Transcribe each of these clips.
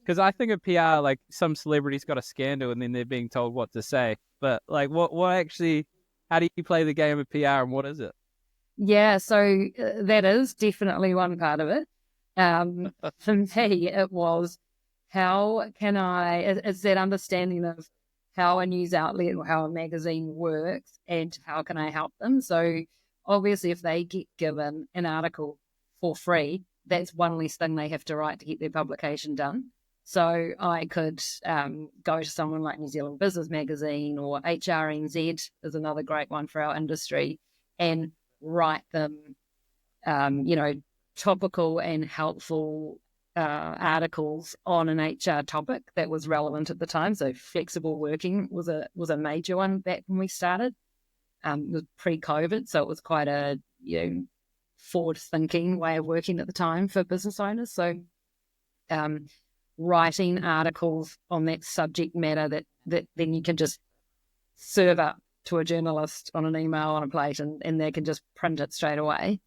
Because I think of PR like some celebrity's got a scandal and then they're being told what to say. But like, what actually? How do you play the game of PR and what is it? Yeah, so that is definitely one part of it. For me, it was how can it's that understanding of how a news outlet or how a magazine works and how can I help them. So obviously, if they get given an article for free, that's one less thing they have to write to get their publication done. So I could go to someone like New Zealand Business Magazine or HRNZ is another great one for our industry and write them, topical and helpful articles on an HR topic that was relevant at the time. So flexible working was a major one back when we started. It was pre-COVID, so it was quite a forward-thinking way of working at the time for business owners. So writing articles on that subject matter that then you can just serve up to a journalist on an email on a plate and they can just print it straight away.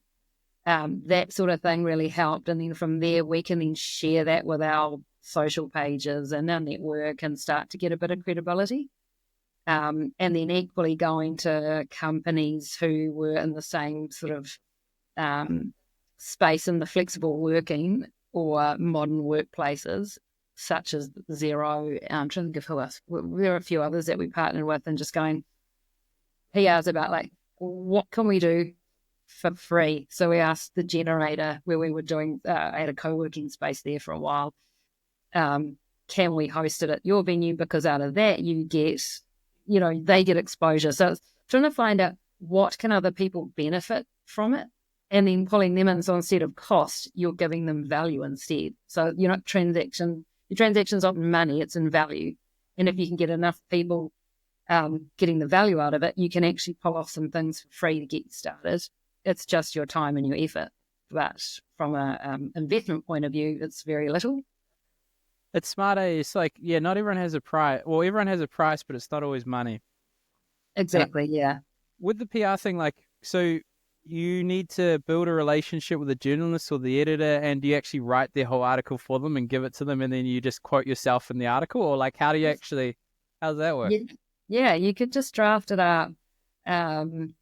That sort of thing really helped. And then from there, we can then share that with our social pages and our network and start to get a bit of credibility. And then equally going to companies who were in the same sort of space in the flexible working or modern workplaces, such as Xero. I'm trying to think of who else. There are a few others that we partnered with and just going, PR's about like, what can we do for free? So we asked the Generator, where we were doing, I had a co-working space there for a while. Can we host it at your venue? Because out of that, you get, they get exposure. So it's trying to find out what can other people benefit from it and then pulling them in. So instead of cost, you're giving them value instead. So you're not your transaction's not in money, it's in value. And if you can get enough people getting the value out of it, you can actually pull off some things for free to get you started. It's just your time and your effort. But from an investment point of view, it's very little. It's smart. It's like, yeah, not everyone has a price. Well, everyone has a price, but it's not always money. And Exactly, yeah. with the PR thing, like, so you need to build a relationship with the journalist or the editor, and do you actually write their whole article for them and give it to them, and then you just quote yourself in the article, or like, how does that work? Yeah, you could just draft it up. Um,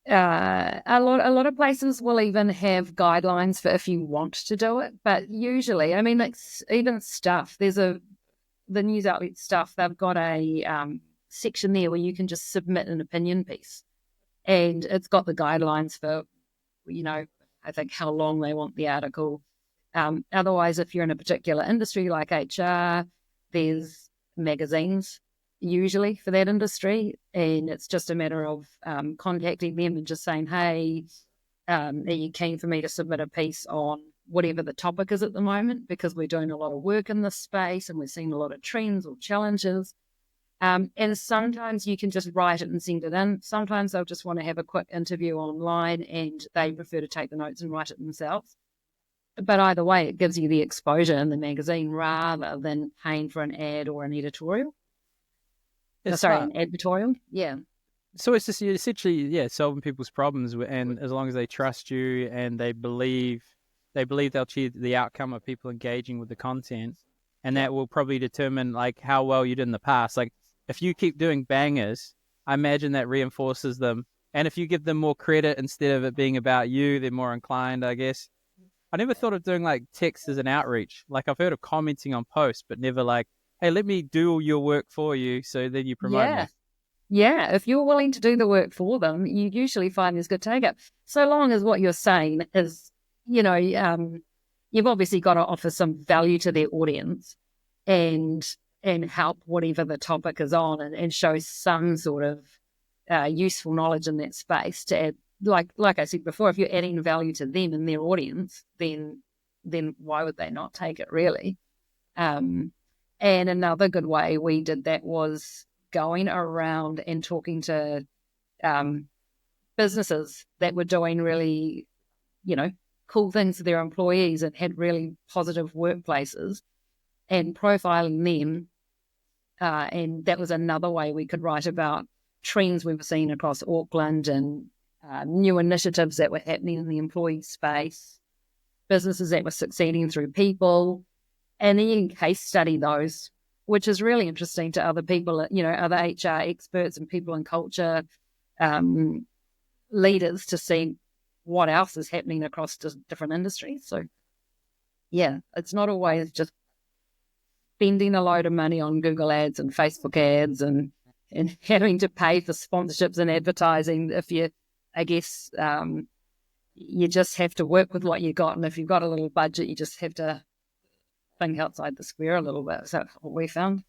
a lot of places will even have guidelines for if you want to do it, but usually, I mean, like even stuff. The news outlet stuff. They've got a section there where you can just submit an opinion piece, and it's got the guidelines for, I think how long they want the article. Otherwise, if you're in a particular industry like HR, there's magazines usually for that industry, and it's just a matter of contacting them and just saying, hey, are you keen for me to submit a piece on whatever the topic is at the moment, because we're doing a lot of work in this space and we're seeing a lot of trends or challenges. And sometimes you can just write it and send it in. Sometimes they'll just want to have a quick interview online and they prefer to take the notes and write it themselves. But either way, it gives you the exposure in the magazine rather than paying for an ad or an editorial. It's Sorry, smart. an editorial. Yeah. So it's just, you're essentially, yeah, solving people's problems, and as long as they trust you and they believe they'll achieve the outcome of people engaging with the content, and Yeah. that will probably determine like how well you did in the past. Like if you keep doing bangers, I imagine that reinforces them, and if you give them more credit instead of it being about you, they're more inclined, I guess. I never thought of doing like text as an outreach. Like I've heard of commenting on posts, but never like, hey, let me do all your work for you, so then you promote Yeah. me. Yeah. If you're willing to do the work for them, you usually find there's good take up. So long as what you're saying is, you've obviously got to offer some value to their audience and help whatever the topic is on and show some sort of useful knowledge in that space to add. Like I said before, if you're adding value to them and their audience, then why would they not take it, really? And another good way we did that was going around and talking to businesses that were doing really, cool things for their employees and had really positive workplaces and profiling them. And that was another way we could write about trends we were seeing across Auckland and new initiatives that were happening in the employee space, businesses that were succeeding through people. and then you can case study those, which is really interesting to other people, other HR experts and people in culture, leaders, to see what else is happening across different industries. So, yeah, it's not always just spending a load of money on Google ads and Facebook ads and having to pay for sponsorships and advertising. If you, I guess, you just have to work with what you got. And if you've got a little budget, you just have to think outside the square a little bit. So that's what we found.